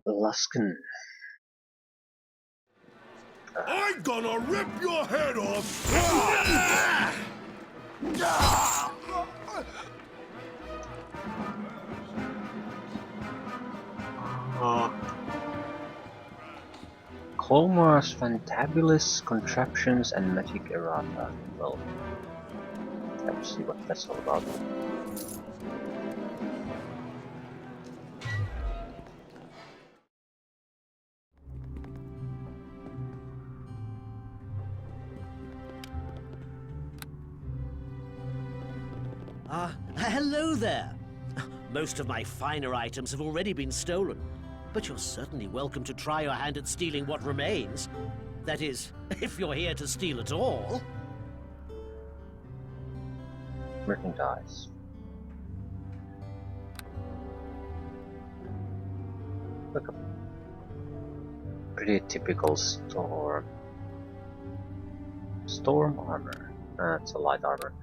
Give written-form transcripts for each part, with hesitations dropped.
Luskin. I'm gonna rip your head off! Colmar's fantabulous contraptions and magic errata. Well, let's see what that's all about. Hello there. Most of my finer items have already been stolen, but you're certainly welcome to try your hand at stealing what remains. That is, if you're here to steal at all. Merchandise. Look, a pretty typical storm. Storm armor. It's a light armor.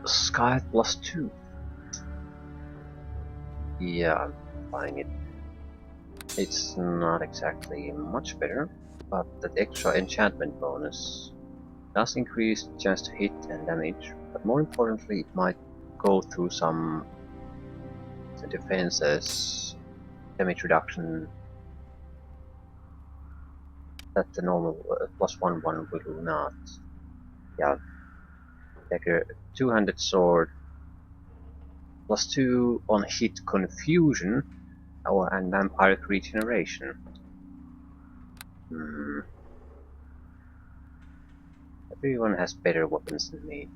Sky +2. Yeah, I'm buying it. It's not exactly much better, but that extra enchantment bonus does increase chance to hit and damage, but more importantly it might go through some defenses, damage reduction that the normal +1 one will not. Yeah, dagger, two-handed sword, +2 on hit confusion, and vampiric regeneration. Everyone has better weapons than me.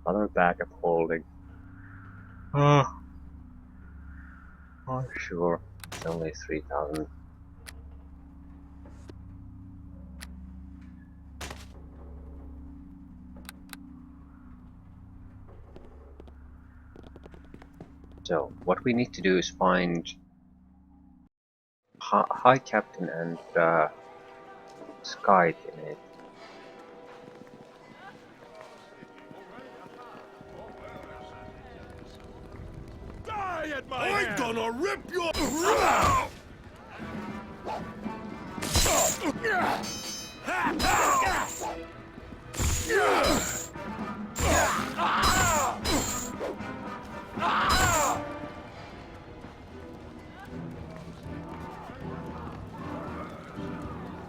Other backup holding. Oh, sure. It's only 3,000. So, what we need to do is find High Captain and Sky in it. Die at my hand. I'm gonna rip your...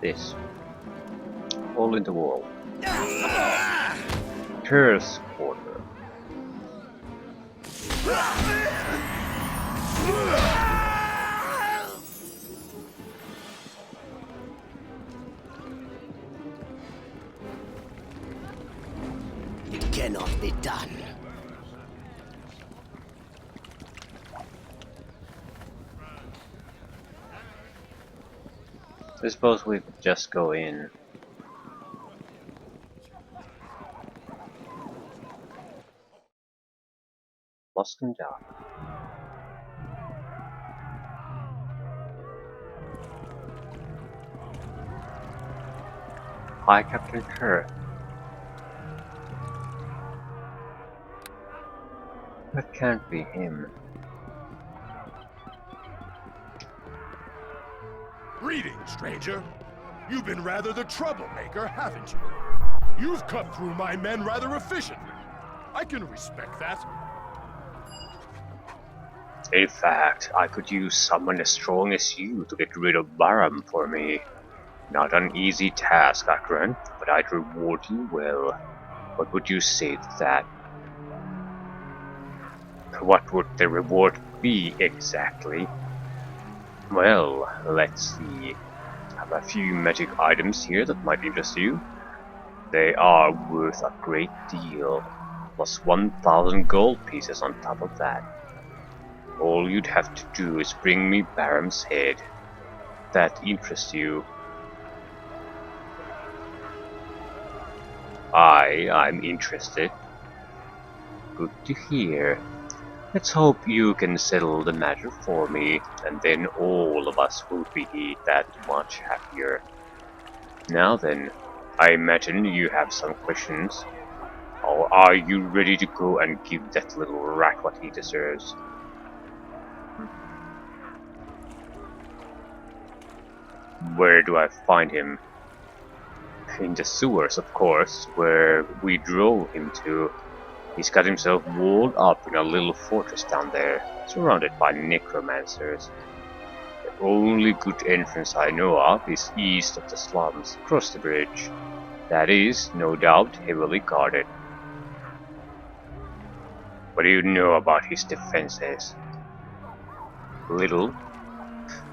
This. Hole in the wall. Curse Quarter. It cannot be done. I suppose we could just go in. Lost and dark. Hi, Captain Kerr. That can't be him. Greetings, stranger. You've been rather the troublemaker, haven't you? You've cut through my men rather efficiently. I can respect that. In fact, I could use someone as strong as you to get rid of Baram for me. Not an easy task, I grant, but I'd reward you well. What would you say to that? What would the reward be exactly? Well, let's see. I have a few magic items here that might interest you. They are worth a great deal, plus 1,000 gold pieces on top of that. All you'd have to do is bring me Baram's head. That interests you. I'm interested. Good to hear. Let's hope you can settle the matter for me, and then all of us will be that much happier. Now then, I imagine you have some questions. Or are you ready to go and give that little rat what he deserves? Where do I find him? In the sewers, of course, where we drove him to. He's got himself walled up in a little fortress down there, surrounded by necromancers. The only good entrance I know of is east of the slums, across the bridge. That is, no doubt, heavily guarded. What do you know about his defenses? Little.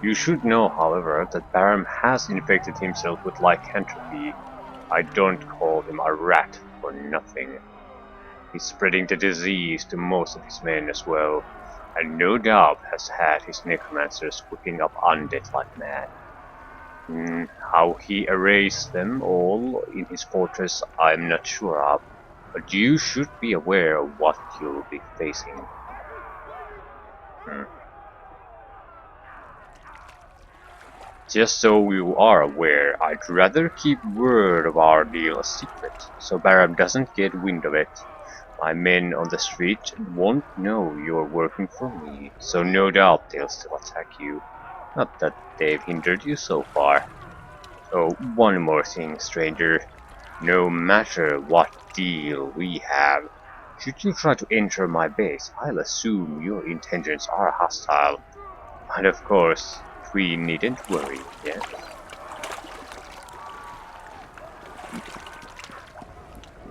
You should know, however, that Baram has infected himself with lycanthropy. I don't call him a rat for nothing. He's spreading the disease to most of his men as well, and no doubt has had his necromancers whipping up undead like mad. How he erased them all in his fortress I'm not sure of, but you should be aware of what you'll be facing. Just so you are aware, I'd rather keep word of our deal a secret, so Baram doesn't get wind of it. My men on the street won't know you're working for me, so no doubt they'll still attack you. Not that they've hindered you so far. Oh, one more thing, stranger. No matter what deal we have, should you try to enter my base, I'll assume your intentions are hostile. And of course, we needn't worry, yes?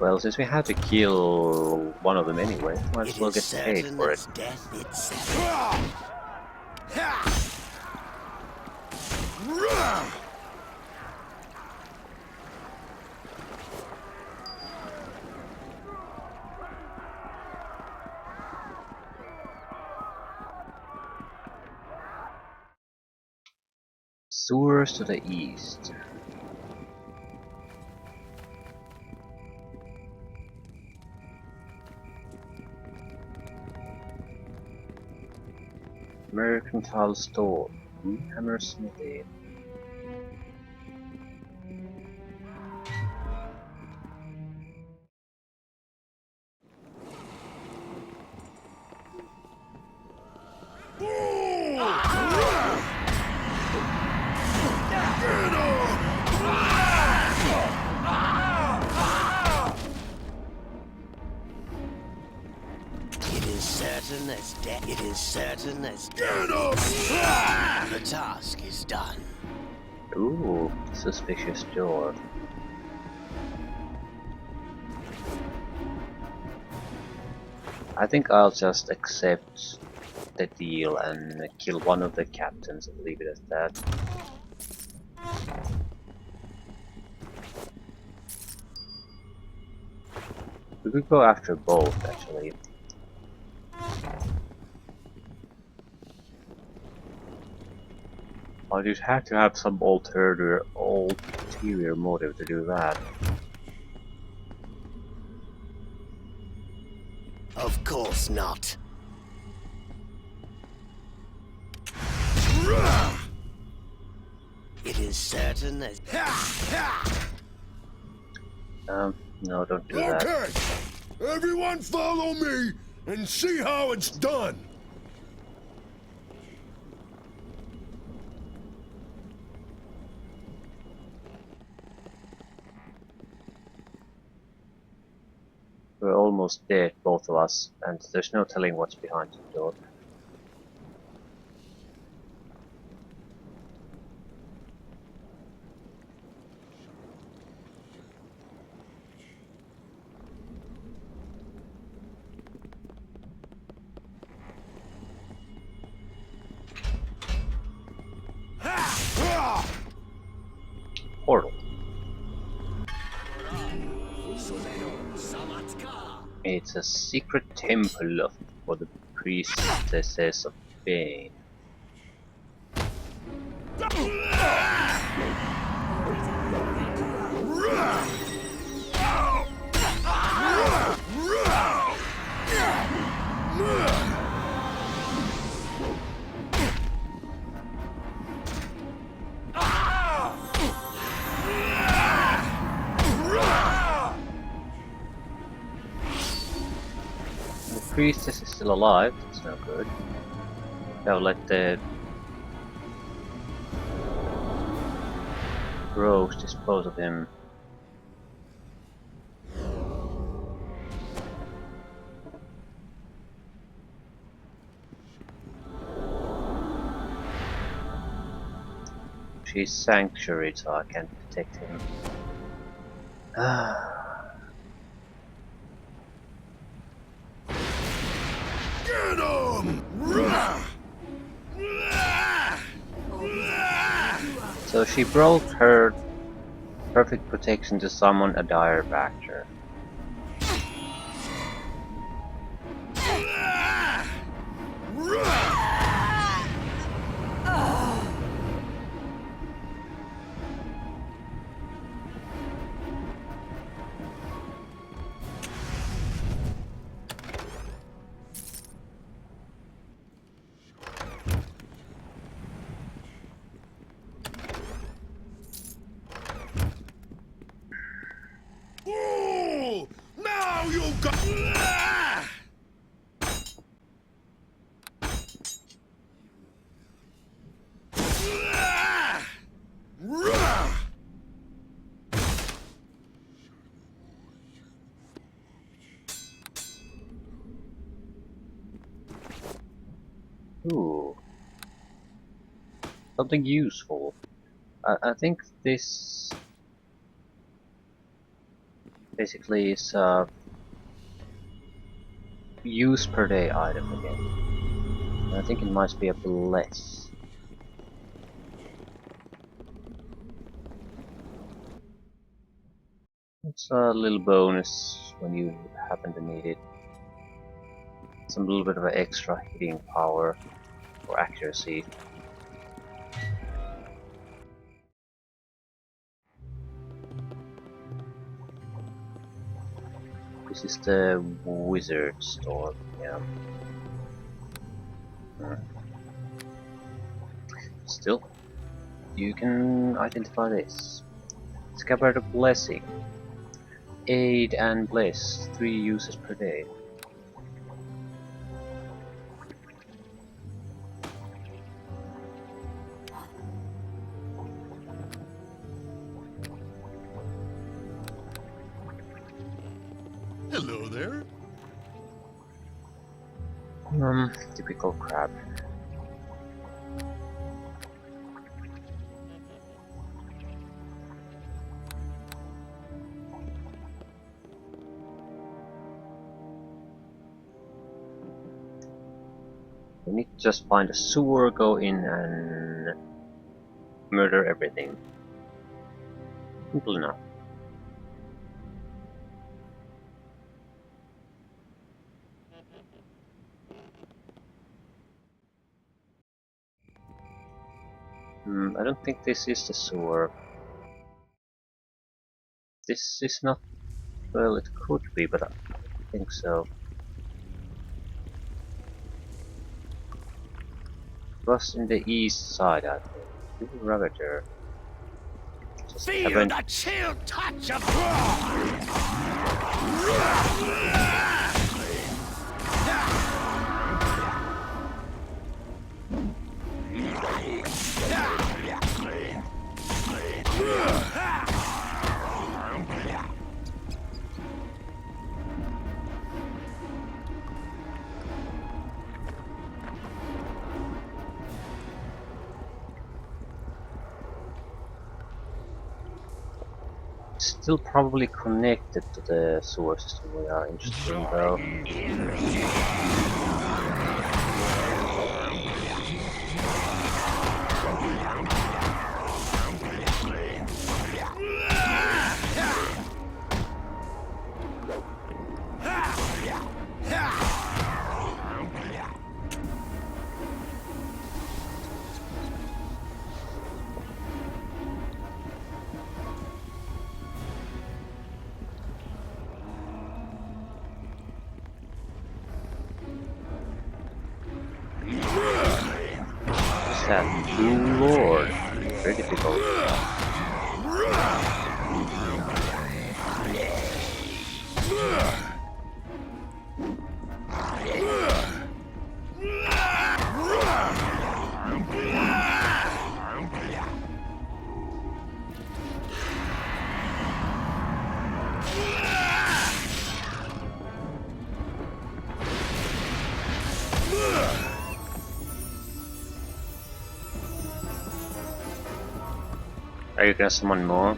Well, since we had to kill one of them anyway, might as well get paid for it. Death itself. Sewers to the east. Mercantile store. Hammer smithy. It is certain as death. The task is done. Ooh, suspicious door. I think I'll just accept the deal and kill one of the captains and leave it at that. We could go after both, actually. But you'd have to have some ulterior motive to do that. Of course not. It is certain as... No, don't do that. Okay, everyone follow me and see how it's done. We're almost dead, both of us, and there's no telling what's behind the door. Portal. It's a secret temple for the priestesses of Bane. priestess is still alive. That's no good. I'll let the Rose dispose of him. She's sanctuaried, so I can't protect him. Get him! So she broke her perfect protection to summon a dire Bacter. Ooh, now you got. Ooh. Something useful. I think this basically is a use per day item again. I think it might be a bless. It's a little bonus when you happen to need it. Some little bit of an extra hitting power or accuracy. This is the wizard store, yeah. Still, you can identify this. Scabbard of Blessing. Aid and Bless, 3 uses per day. Hello there. Typical crab. We need to just find a sewer, go in and murder everything. Simple enough. I don't think this is the sewer. This is not... well, it could be, but I don't think so. It was in the east side, I think. Ooh, Ravager. Just Feel haven't... the chill touch of. Still probably connected to the sewer system we are interested in, though. That Lord, very difficult. Are you gonna summon more?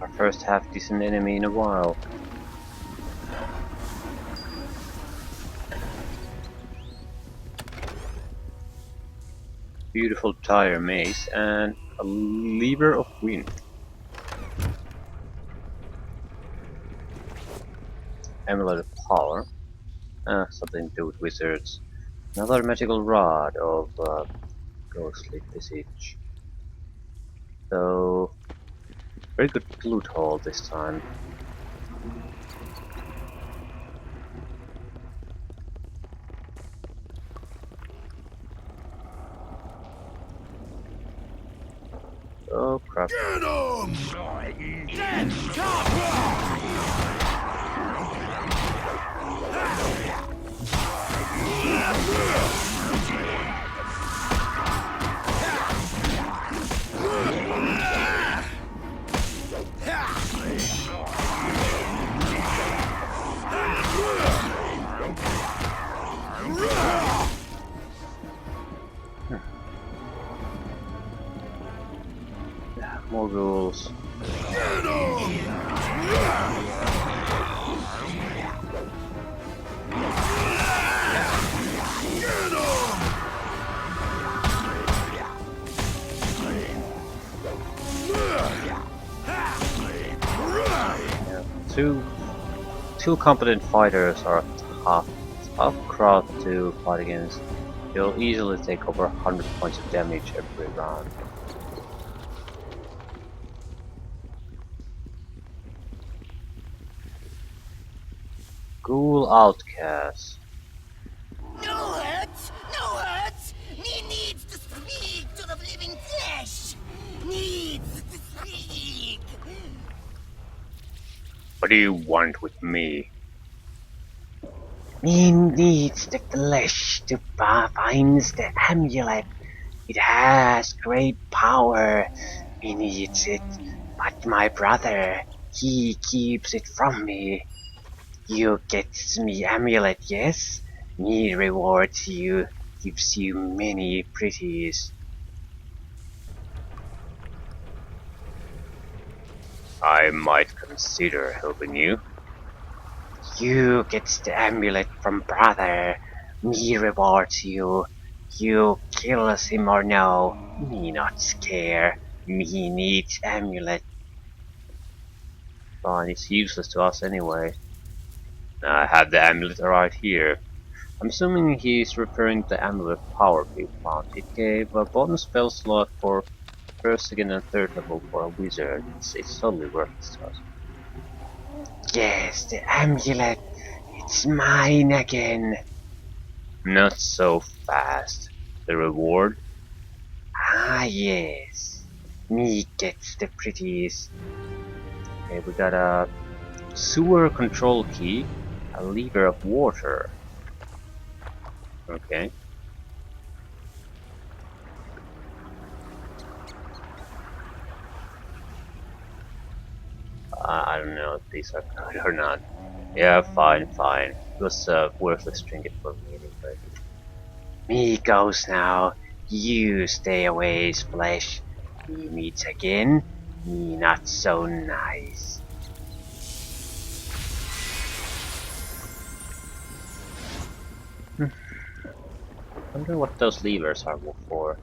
Our first half decent enemy in a while. Beautiful tire maze and a lever of wind. Amulet of power. Something to do with wizards. Another magical rod of ghostly visage. So very good loot haul this time. Oh crap. Get him! More rules. Two competent fighters are a tough crowd to fight against. You'll easily take over 100 points of damage every round. Ghoul Outcast. No hurts! No hurts! Me needs to speak to the living flesh! Needs to speak! What do you want with me? Me needs the flesh to find the amulet. It has great power. Me needs it, but my brother, he keeps it from me. You gets me amulet, yes? Me rewards you, gives you many pretties. I might consider helping you. You gets the amulet from brother. Me rewards you. You kills him or no. Me not scare. Me needs amulet. Fine, it's useless to us anyway. I have the amulet right here. I'm assuming he's referring to the amulet power we found. It gave a bonus spell slot for first, second, and third level for a wizard. It's totally worthless to us. Yes, the amulet. It's mine again. Not so fast. The reward? Ah, yes. Me gets the pretties. Okay, we got a sewer control key, a lever of water. Okay. I don't know if these are good or not. Yeah, fine. It was a worthless trinket for me anyway. Me goes now. You stay away, flesh. Me meets again. Me not so nice. Wonder what those levers are for.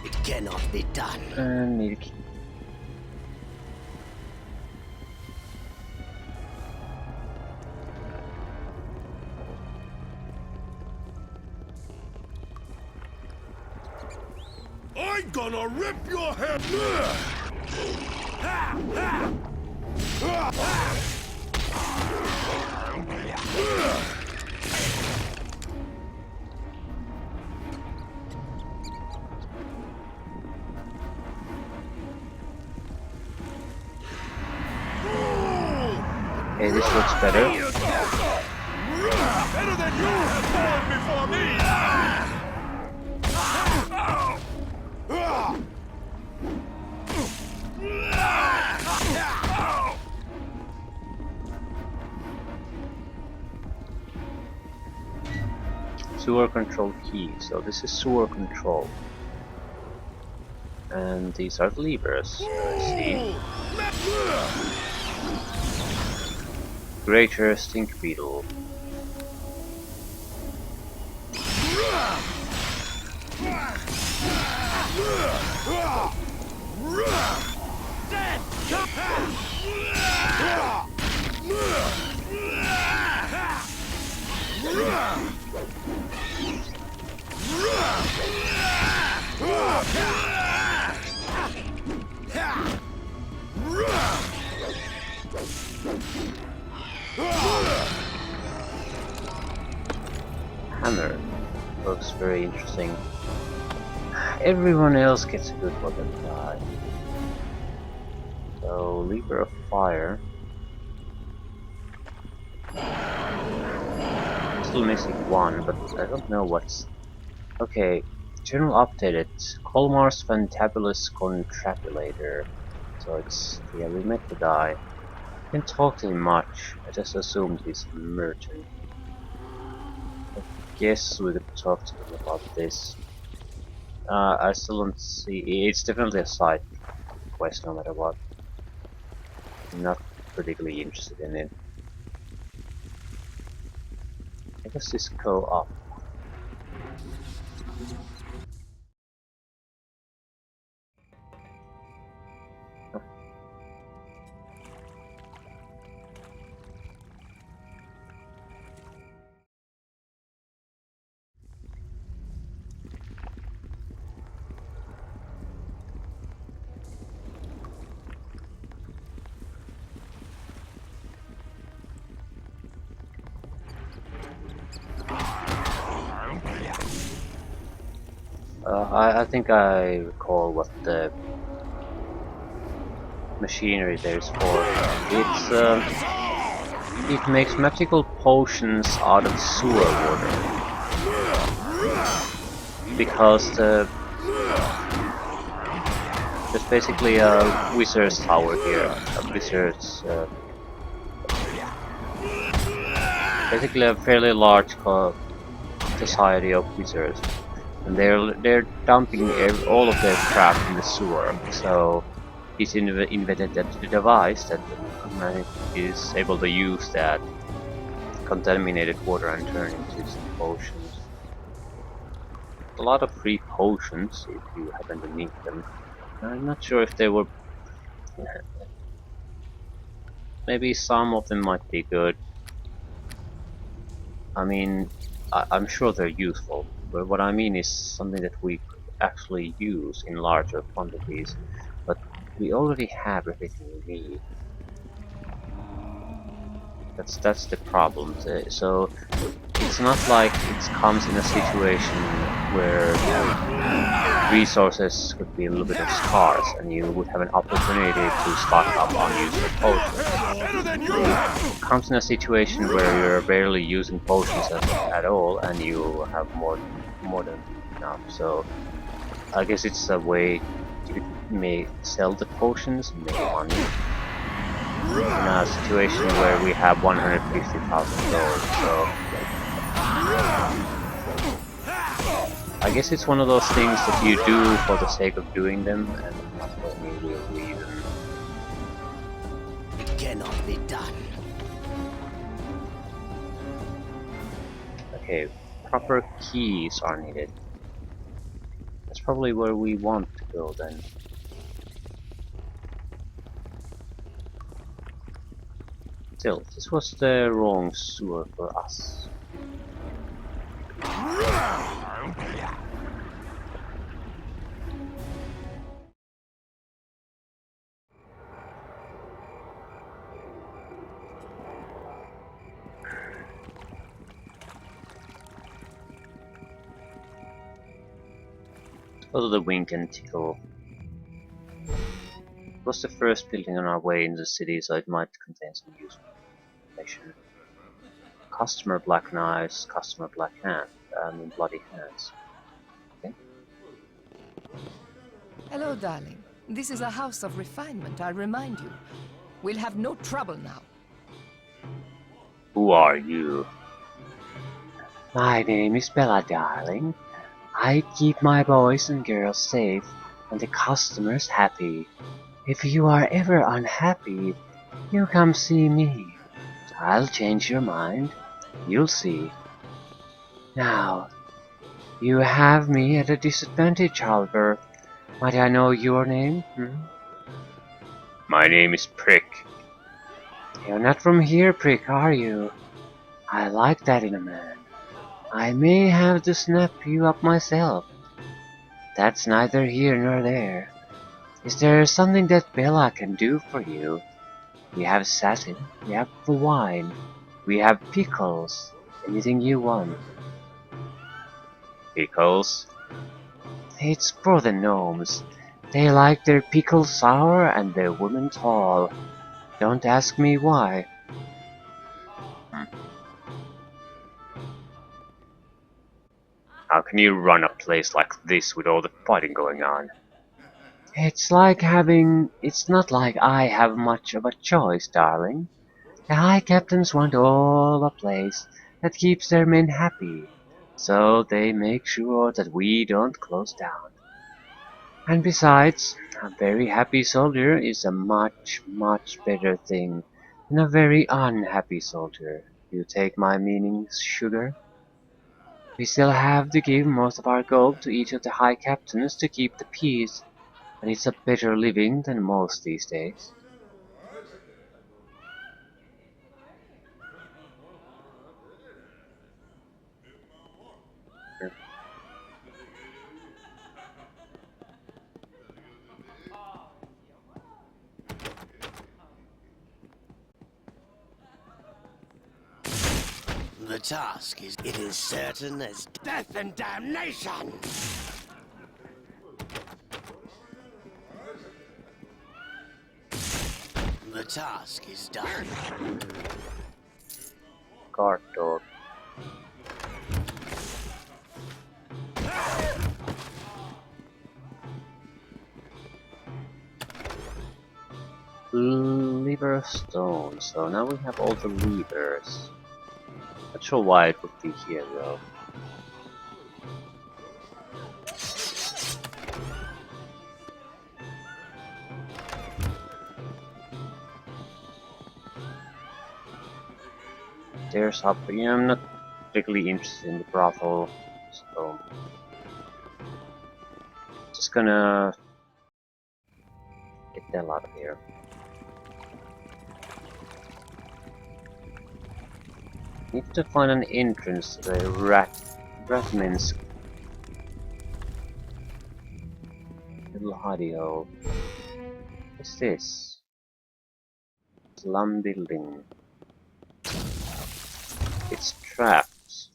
It cannot be done. And need a key. I'm gonna rip your head! Okay, this looks better. better than you have borne before me! Sewer control key. So this is sewer control. And these are the levers. Let's see. Greater stink beetle. Hammer. Looks very interesting. Everyone else gets a good weapon die. So, lever of fire. Still missing one, but I don't know what's... Okay, general updated. Colmar's Fantabulous Contrapulator. So it's... yeah, we met the guy. Didn't talk to him much, I just assumed he's a merchant. I guess we could talk to him about this. I still don't see... it's definitely a side quest no matter what. I'm not particularly interested in it. I guess this go up. I think I recall what the machinery there is for. It's it makes magical potions out of sewer water because there's basically a wizard's tower here, a wizard's basically a fairly large society of wizards. And they're dumping all of their crap in the sewer. So he's invented that device that is able to use that contaminated water and turn into some potions. A lot of free potions if you happen to need them. I'm not sure if they were. Maybe some of them might be good. I mean, I'm sure they're useful. But what I mean is something that we could actually use in larger quantities, but we already have everything we need. That's the problem. So it's not like it comes in a situation where resources could be a little bit scarce and you would have an opportunity to stock up on useful potions. It comes in a situation where you're barely using potions at all and you have more than enough. So I guess it's a way you may sell the potions and make money in a situation where we have 150,000 gold. So I guess it's one of those things that you do for the sake of doing them and not for any real reason. It cannot be done. Okay, proper keys are needed. That's probably where we want to go then. Still, this was the wrong sewer for us. Go to the Wink and Tickle. It was the first building on our way into the city, so it might contain some useful information. Customer black knives, customer black hand. Bloody hands. Okay. Hello, darling. This is a house of refinement, I remind you. We'll have no trouble now. Who are you? My name is Bella, darling. I keep my boys and girls safe and the customers happy. If you are ever unhappy, you come see me. I'll change your mind. You'll see. Now, you have me at a disadvantage, however. Might I know your name? My name is Prick. You're not from here, Prick, are you? I like that in a man. I may have to snap you up myself. That's neither here nor there. Is there something that Bella can do for you? We have satin, we have the wine, we have pickles, anything you want. Pickles? It's for the gnomes. They like their pickles sour and their women tall. Don't ask me why. How can you run a place like this with all the fighting going on? It's not like I have much of a choice, darling. The high captains want all a place that keeps their men happy, so they make sure that we don't close down. And besides, a very happy soldier is a much, much better thing than a very unhappy soldier. You take my meaning, sugar? We still have to give most of our gold to each of the high captains to keep the peace, and it's a better living than most these days. The task is certain as death and damnation. The task is done. Guard dog. Lever stone. So now we have all the levers. Not sure why it would be here though. There's up. Yeah, I'm not particularly interested in the brothel, so just gonna get the hell out of here. Need to find an entrance to the Ratman's little hidey hole. What's this? Slum building. It's traps.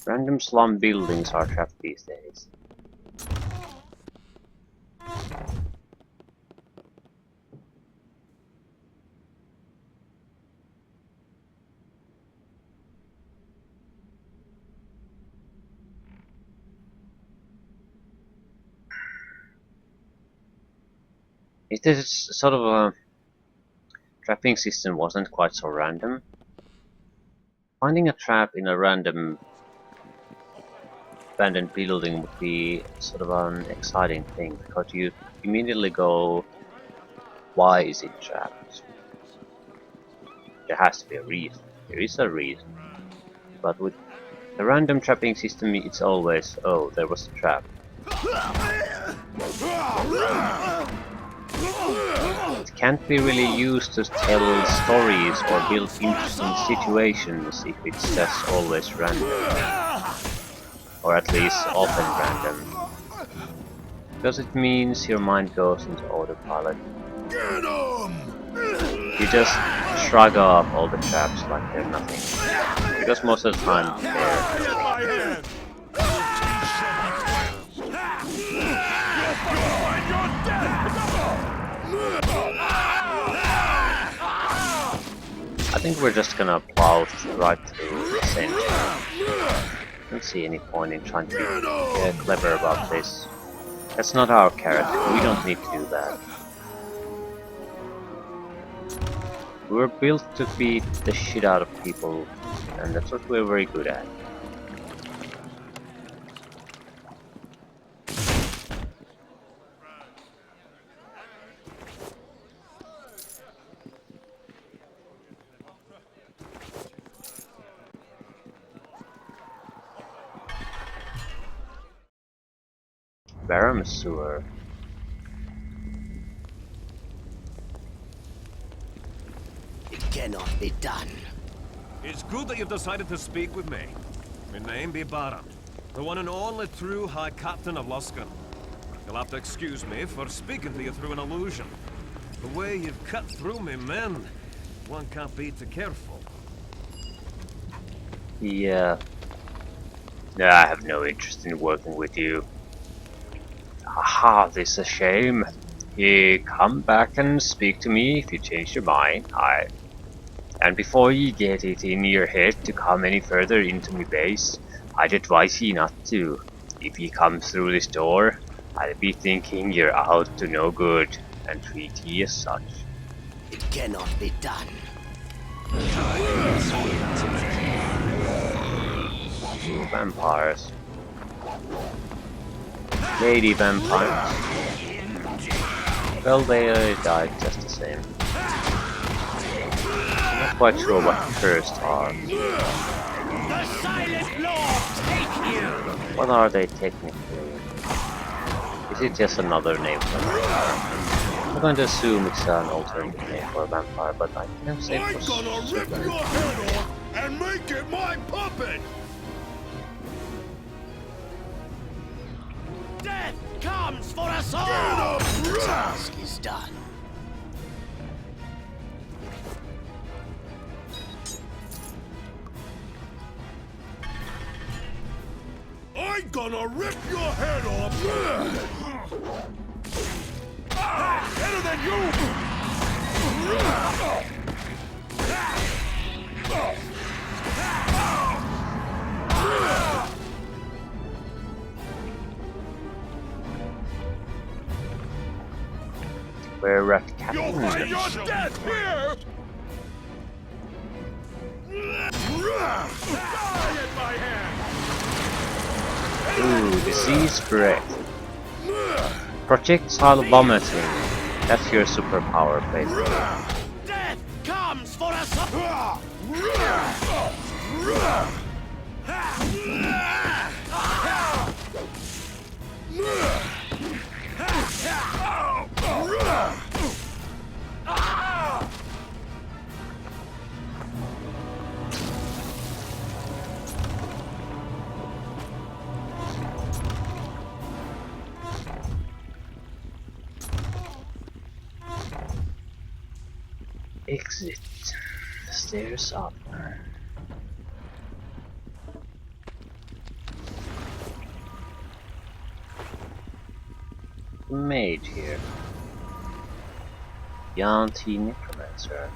Random slum buildings are trapped these days. If this sort of a trapping system wasn't quite so random, finding a trap in a random abandoned building would be sort of an exciting thing, because you immediately go, why is it trapped? There has to be a reason. There is a reason. But with the random trapping system, it's always, oh, there was a trap. It can't be really used to tell stories or build interesting situations if it's just always random. Or at least often random. Because it means your mind goes into autopilot. Get 'em! You just shrug off all the traps like they're nothing. Because most of the time they're My hand! You're dead! I think we're just gonna plow right through the center. I don't see any point in trying to be clever about this. That's not our character, we don't need to do that. We're built to beat the shit out of people, and that's what we're very good at. Barum sewer. It cannot be done. It's good that you've decided to speak with me. My name be Baran, the one and only true High Captain of Luskan. You'll have to excuse me for speaking to you through an illusion. The way you've cut through me, men, one can't be too careful. Yeah. I have no interest in working with you. Aha, this is a shame. You come back and speak to me if you change your mind. And before you get it in your head to come any further into my base, I'd advise you not to. If you come through this door, I'd be thinking you're out to no good, and treat you as such. It cannot be done. Vampires. Lady vampires. Well, they died just the same. I'm not quite sure what first are. The Silent Lord take you! What are they technically? Is it just another name for a vampire? I'm going to assume it's an alternate name for a vampire, but I can't say I'm for gonna rip certain. your head off and make it my puppet! Death comes for us all! Get up, The rat! task is done. I'm gonna rip your head off! Better than We're at You'll Captain. find your death here! Die at my hand! Ooh, disease breath. Projectile vomiting. That's your superpower, basically. Death comes for us all! Exit. Stairs up. Mage here. Yanti Necromancer.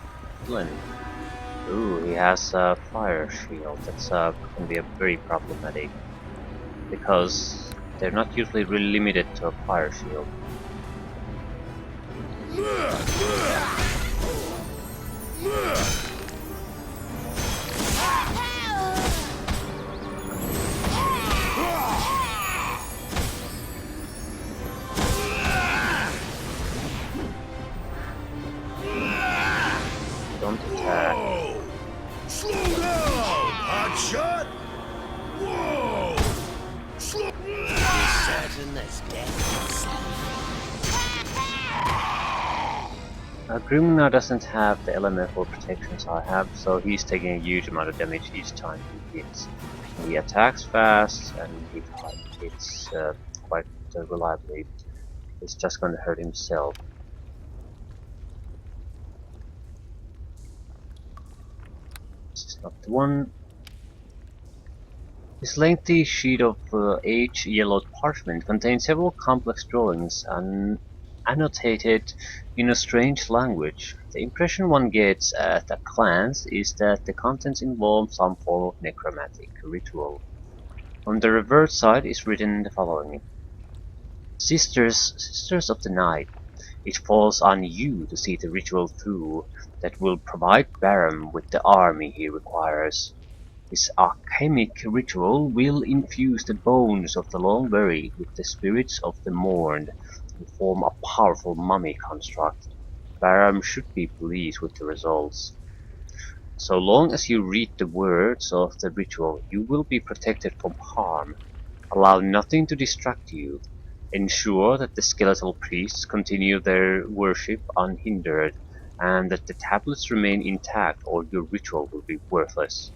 Flynn. Ooh, he has a fire shield. That's can be a very problematic because they're not usually really limited to a fire shield. Don't attack. Whoa! Slow down, hotshot! Whoa! Slow... Certain as death itself. Grimnar doesn't have the elemental protections I have, so he's taking a huge amount of damage each time he hits. He attacks fast and he hits quite reliably. He's just going to hurt himself. This is not the one. This lengthy sheet of age-yellowed parchment contains several complex drawings and annotated in a strange language. The impression one gets at a glance is that the contents involve some form of necromantic ritual. On the reverse side is written the following: Sisters of the Night, it falls on you to see the ritual through that will provide Baram with the army he requires. This alchemic ritual will infuse the bones of the long-buried with the spirits of the mourned and form a powerful mummy construct. Baram should be pleased with the results. So long as you read the words of the ritual, you will be protected from harm. Allow nothing to distract you. Ensure that the skeletal priests continue their worship unhindered, and that the tablets remain intact or your ritual will be worthless.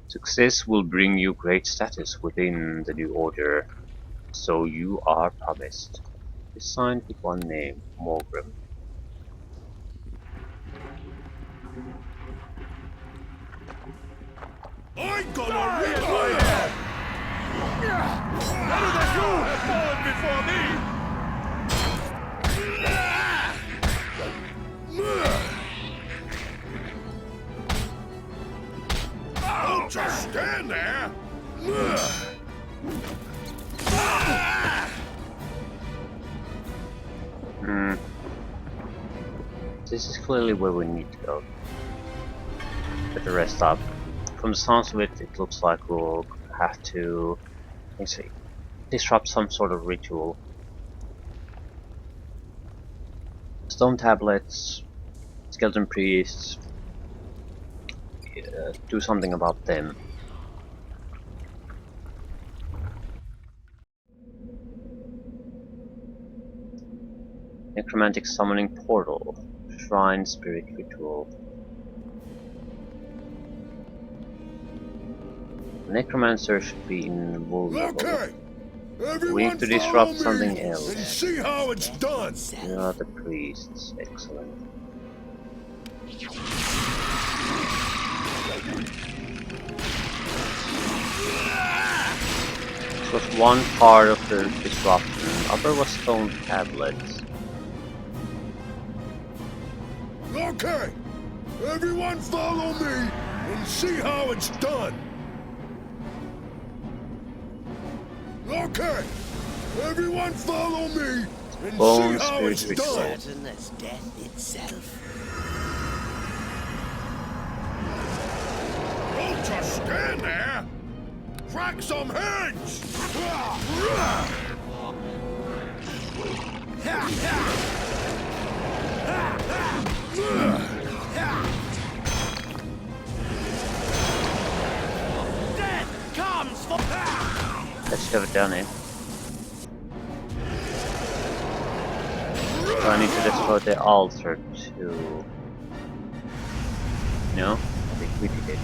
Success will bring you great status within the new order, so you are promised. It's signed with one name, Morgrim. I'm gonna rip my head! Better than you have fallen before me! Don't just stand there! This is clearly where we need to go. Get the rest up. From the sounds of it, it looks like we'll have to, let's see, disrupt some sort of ritual. Stone tablets, skeleton priests, do something about them. Necromantic summoning portal, shrine spirit ritual. Necromancer should be invulnerable. Okay! We need to disrupt something else. And see how it's done! You are the priests. Excellent. This was one part of the disruption. The other was stone tablets. Okay! Everyone follow me and see how it's done! Okay! Everyone follow me and Bone see how it's spirit done! Certain as death itself. Don't just stand there! Crack some heads! Death comes for... Let's have done it. So I need to destroy the altar too. No? I think we did it.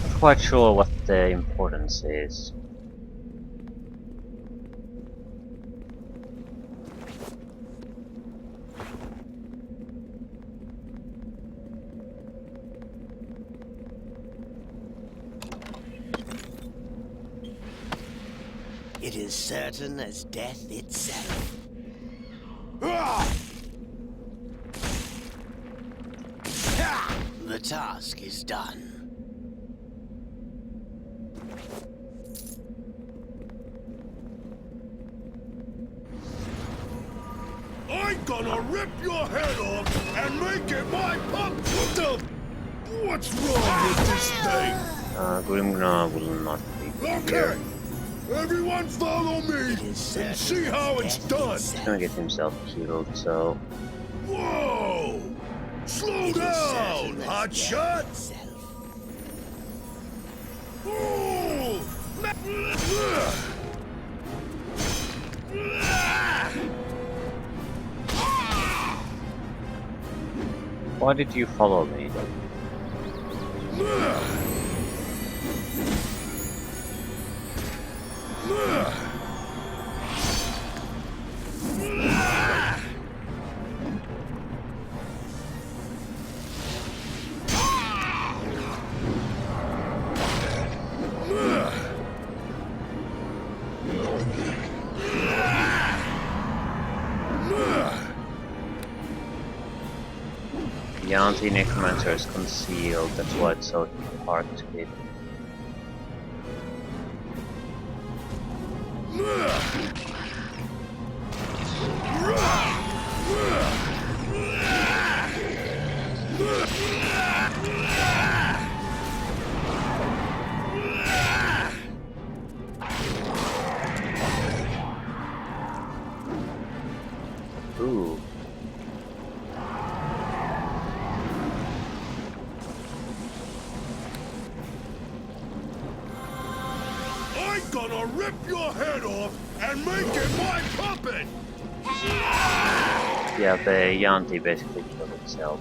Not quite sure what the importance is. It is certain as death itself. The task is done. I'm gonna rip your head off and make it my pup! What the... What's wrong with this thing? Grimgnar will not be Okay! here. Everyone follow me It is and certain see how as it's death done! He's itself. gonna get himself killed, so... Whoa! Slow It is down, certain as hot death shot! itself. Ooh! Why did you follow me? The anti-necromancer is concealed, that's why it's so hard to hit. Ooh. I'm gonna rip your head off and make it my puppet! Yeah, the Yanti basically killed itself.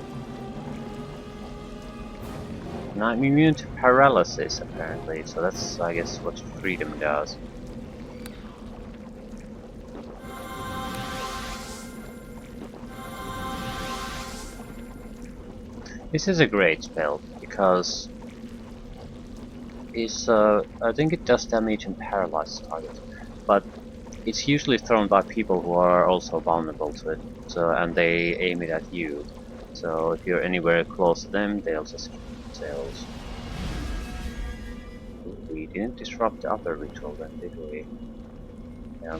And I'm immune to paralysis apparently, so that's I guess what freedom does. This is a great spell because I think it does damage and paralyze target, but it's usually thrown by people who are also vulnerable to it. So and they aim it at you. So if you're anywhere close to them, they'll just kill themselves. We didn't disrupt the other ritual then, did we? Yeah.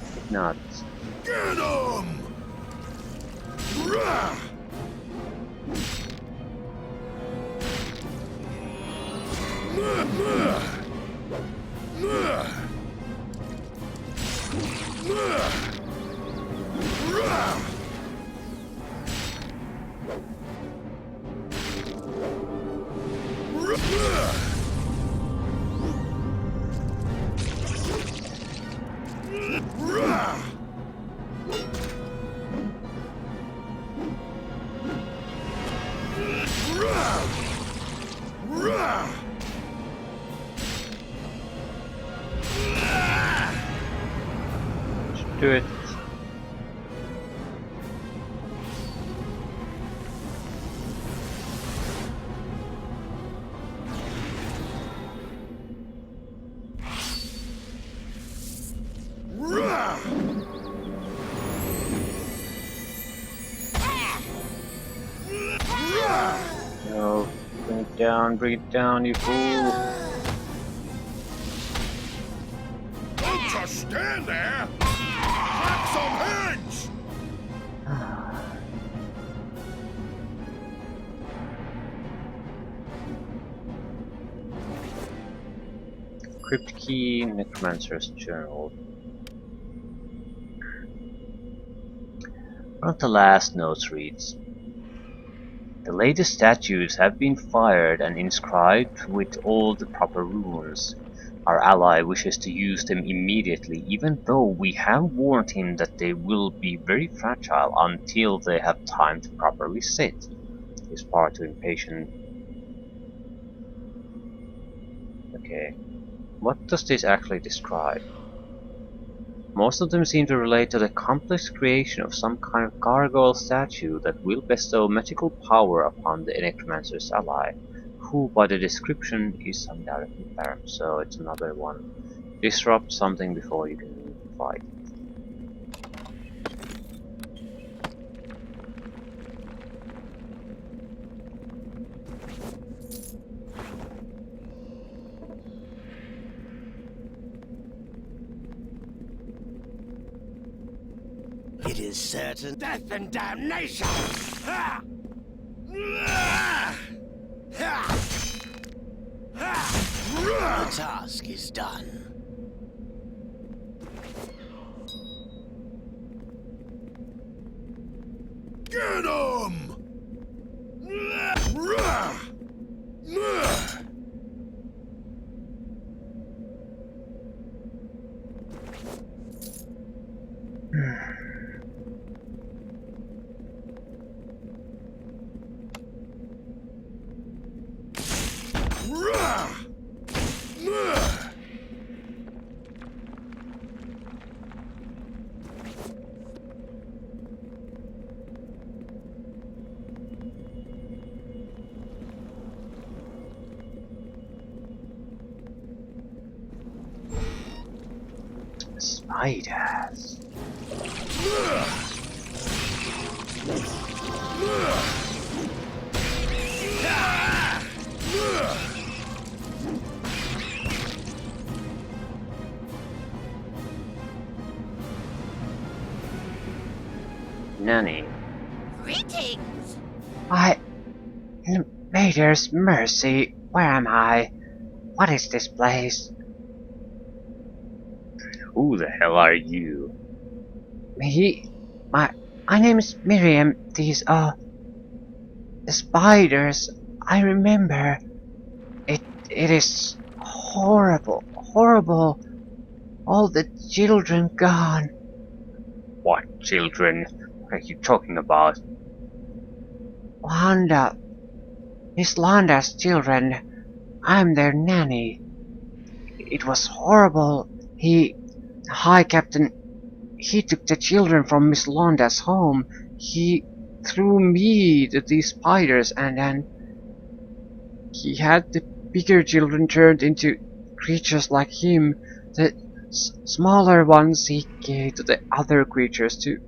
If not. Get him! Rah! Do it. No, bring it down, you fool. Don't just stand there! Clap some hands! Crypt key, Necromancer's journal. One of the last notes reads: the latest statues have been fired and inscribed with all the proper runes. Our ally wishes to use them immediately, even though we have warned him that they will be very fragile until they have time to properly sit. He's far too impatient. Okay. What does this actually describe? Most of them seem to relate to the complex creation of some kind of gargoyle statue that will bestow magical power upon the necromancer's ally, who by the description is undoubtedly Baron, so it's another one. Disrupt something before you can fight. It is certain. Death and damnation! Ha! The task is done. Get him! Spiders. Nanny. Greetings! Invaders, mercy, where am I? What is this place? Who the hell are you? Me? My name is Miriam. These are the spiders. I remember. It is horrible, horrible. All the children gone. What children? What are you talking about? Landa. Miss Landa's children. I'm their nanny. It was horrible. The High Captain, he took the children from Miss Landa's home. He threw me to these spiders, and then he had the bigger children turned into creatures like him. The smaller ones he gave to the other creatures to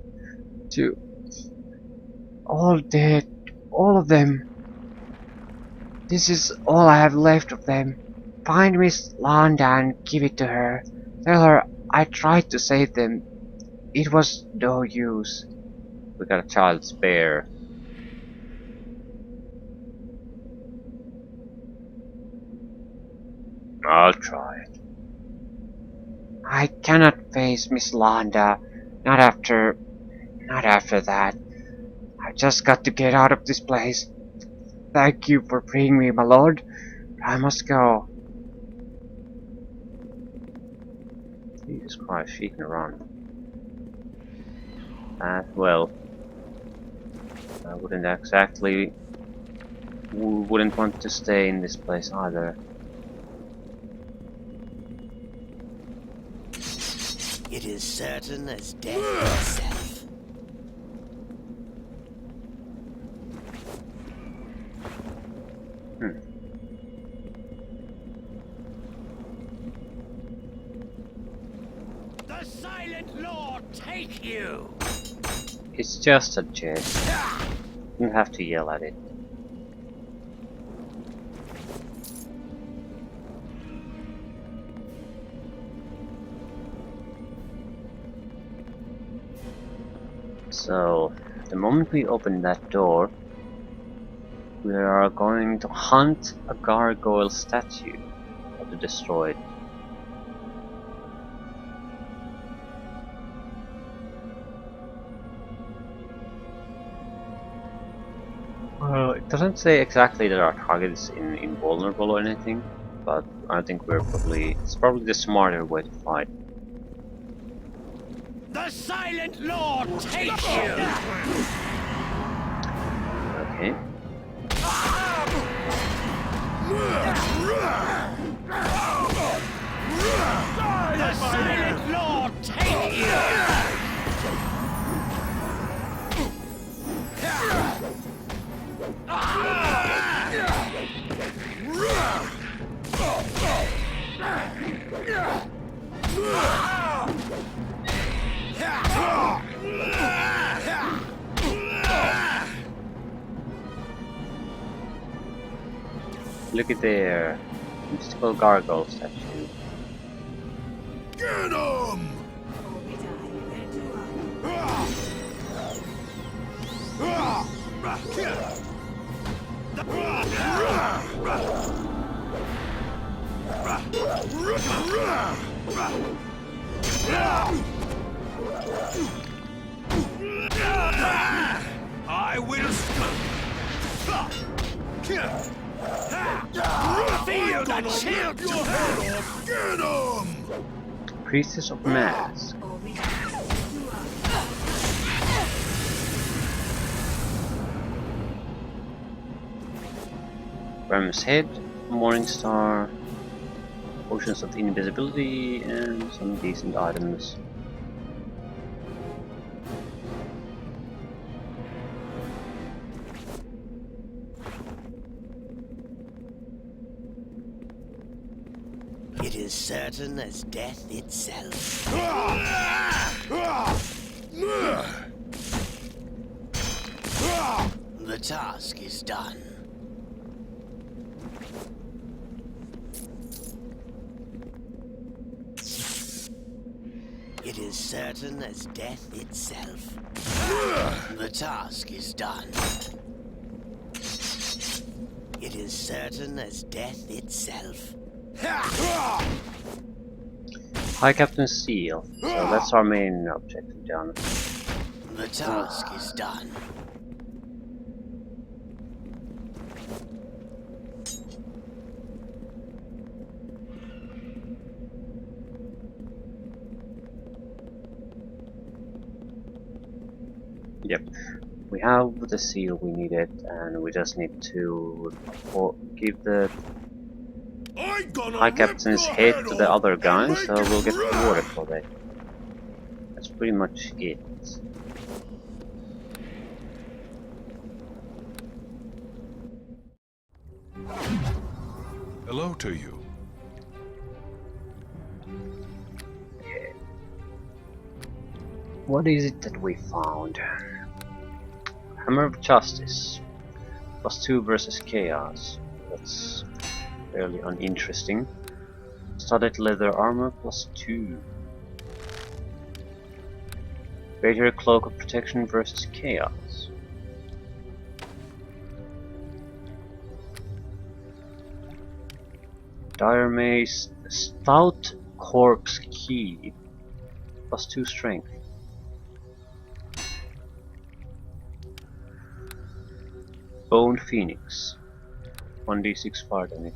all dead, all of them. This is all I have left of them. Find Miss Landa and give it to her. Tell her I tried to save them. It was no use. We got a child spare. I'll try it. I cannot face Miss Landa. Not after that. I just got to get out of this place. Thank you for freeing me, my lord. I must go. Jesus Christ, she can run. Well, I wouldn't want to stay in this place either. It is certain as death itself. The Silent Lord take you! It's just a jest. You have to yell at it. So, the moment we open that door, we are going to hunt a gargoyle statue to destroy it. Well, it doesn't say exactly that our target is invulnerable or anything, but I think it's probably the smarter way to fight. The Silent Lord take you! Okay. The Silent Lord take you! Look at there. Mystical gargoyle statue. Get him! I will feel the chill. Get him! Priestess of Mask. Ram's Head, Morning Star, Potions of Invisibility, and some decent items. It is certain as death itself. The task is done. It is certain as death itself. The task is done. It is certain as death itself. High Captain Seal. So that's our main objective down. The task is done. Yep. We have the seal we needed, and we just need to give the High Captain's head to the other guy, so we'll get rewarded for that. That's pretty much it. Hello to you. What is it that we found? Hammer of Justice. +2 versus Chaos. That's fairly uninteresting. Studded leather armor +2. Greater Cloak of Protection versus Chaos. Dire Mace. Stout Corpse Key. +2 strength. Bone Phoenix. 1d6 fire damage.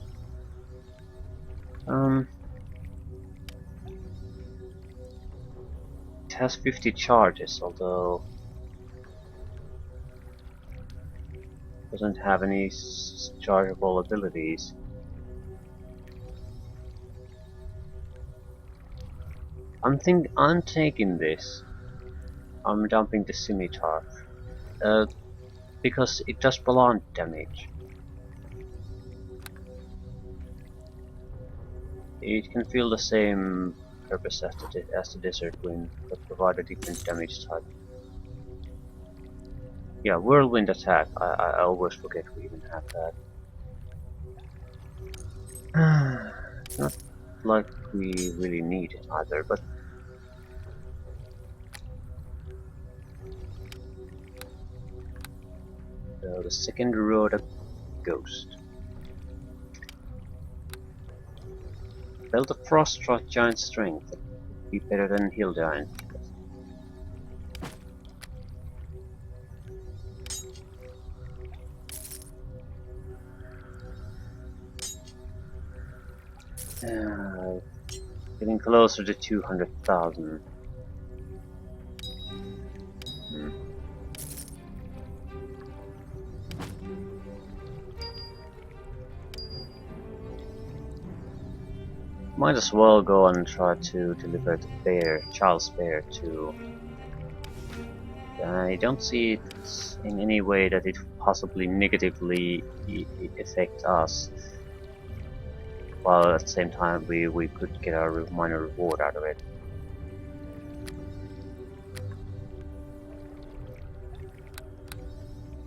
It has 50 charges, although doesn't have any chargeable abilities. I'm taking this. I'm dumping the scimitar. Because it does blunt damage. It can feel the same purpose as the Desert Wind, but provide a different damage type. Yeah, Whirlwind Attack. I always forget we even have that. Not like we really need it either, but the second road of Ghost. Belt of Froststrike Giant Strength. That would be better than Hill Giant. Getting closer to 200,000. Might as well go and try to deliver the bear, Charles Bear, to... I don't see it in any way that it possibly negatively affect us, while at the same time we could get a minor reward out of it.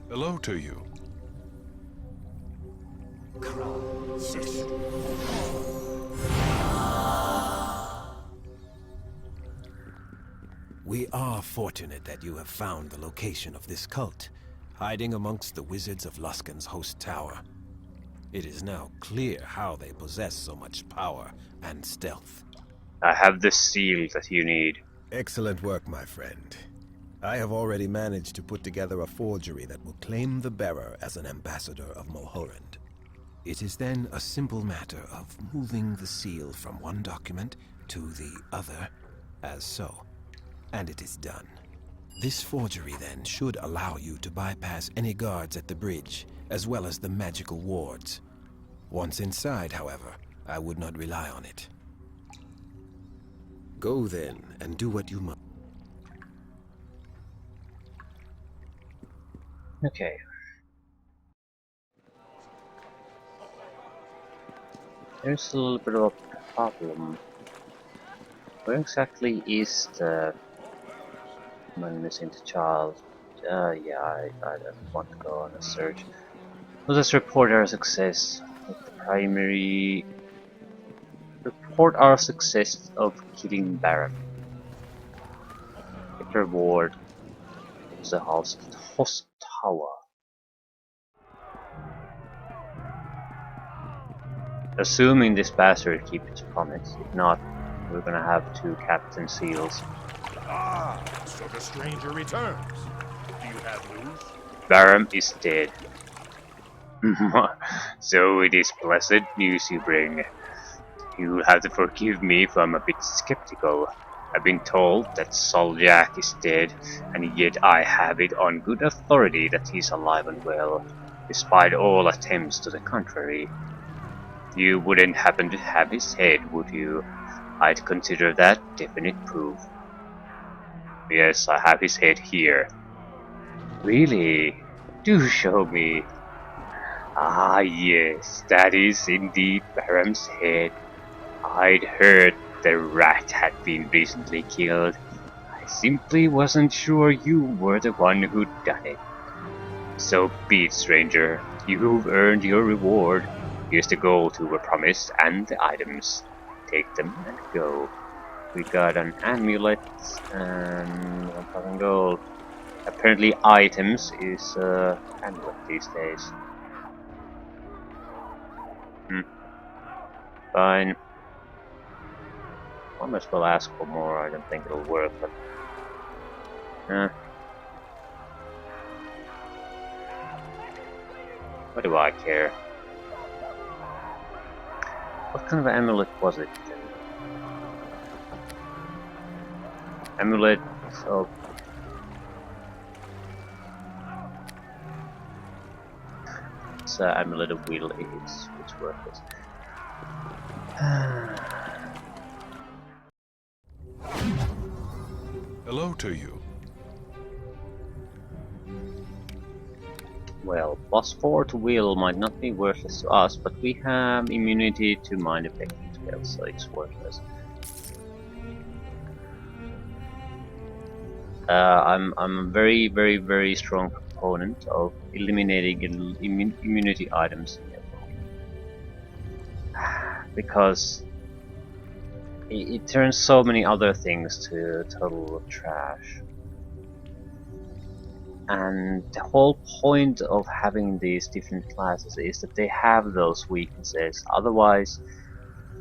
Hello to you. We are fortunate that you have found the location of this cult, hiding amongst the wizards of Luskan's host tower. It is now clear how they possess so much power and stealth. I have the seal that you need. Excellent work, my friend. I have already managed to put together a forgery that will claim the bearer as an ambassador of Mulhorand. It is then a simple matter of moving the seal from one document to the other, as so. And it is done. This forgery then should allow you to bypass any guards at the bridge, as well as the magical wards. Once inside, however, I would not rely on it. Go then, and do what you must. Okay. There's a little bit of a problem. Where exactly is the man missing the child? Yeah, I don't want to go on a search. Let us report our success. With the primary... Report our success of killing Baron. Get reward. It's the house of the Host Tower. Assuming this bastard keeps its promise. If not, we're gonna have 2 Captain Seals. Ah, so the stranger returns. Do you have news? Baron is dead. So it is blessed news you bring. You'll have to forgive me if I'm a bit skeptical. I've been told that Soljak is dead, and yet I have it on good authority that he's alive and well, despite all attempts to the contrary. You wouldn't happen to have his head, would you? I'd consider that definite proof. Yes, I have his head here. Really? Do show me. Ah, yes, that is indeed Baram's head. I'd heard the rat had been recently killed. I simply wasn't sure you were the one who'd done it. So be it, stranger. You've earned your reward. Here's the gold you were promised and the items. Take them and go. We got an amulet and 1,000 gold. Apparently items is amulet these days. Fine. I might as well ask for more. I don't think it'll work, but what do I care? What kind of amulet was it then? Amulet of... It's amulet of will. It's worthless. Hello to you. Well, +4 to will might not be worthless to us, but we have immunity to mind affecting spells, so it's worthless. I'm a very, very, very strong proponent of eliminating immunity items in Neverwinter, because it turns so many other things to total trash. And the whole point of having these different classes is that they have those weaknesses. Otherwise,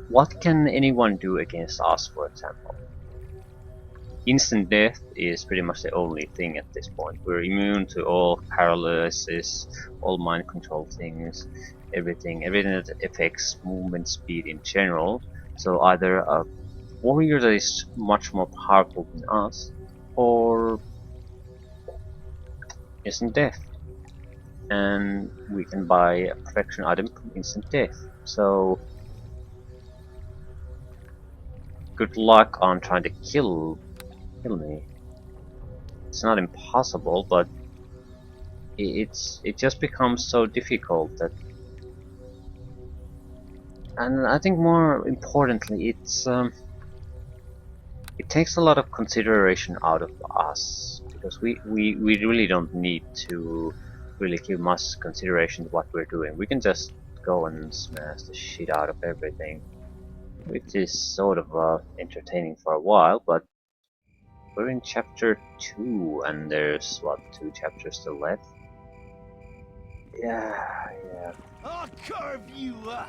what can anyone do against us, for example? Instant death is pretty much the only thing at this point. We're immune to all paralysis, all mind control things, everything that affects movement speed in general. So either a warrior that is much more powerful than us, or instant death. And we can buy a protection item from instant death. So good luck on trying to kill me. It's not impossible, but it just becomes so difficult that, and I think more importantly, it takes a lot of consideration out of us, because we really don't need to really give much consideration to what we're doing. We can just go and smash the shit out of everything, which is sort of entertaining for a while, but we're in chapter 2 and there's what, 2 chapters still left? Yeah. I'll carve you up.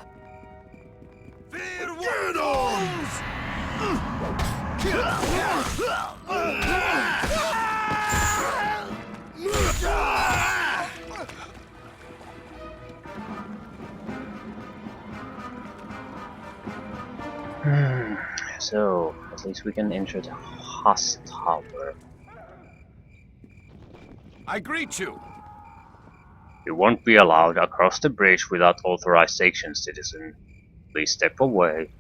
So, at least we can enter the Host Tower. I greet you. You won't be allowed across the bridge without authorization, citizen. Please step away.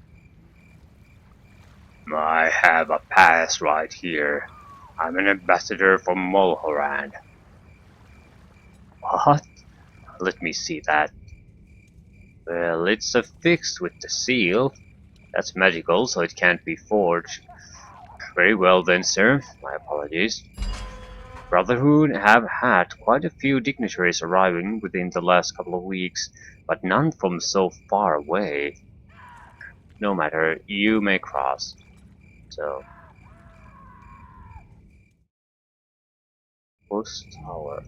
I have a pass right here. I'm an ambassador from Mulhorand. What? Let me see that. Well, it's affixed with the seal. That's magical, so it can't be forged. Very well then, sir. My apologies. Brotherhood have had quite a few dignitaries arriving within the last couple of weeks, but none from so far away. No matter, you may cross. So, Post Tower.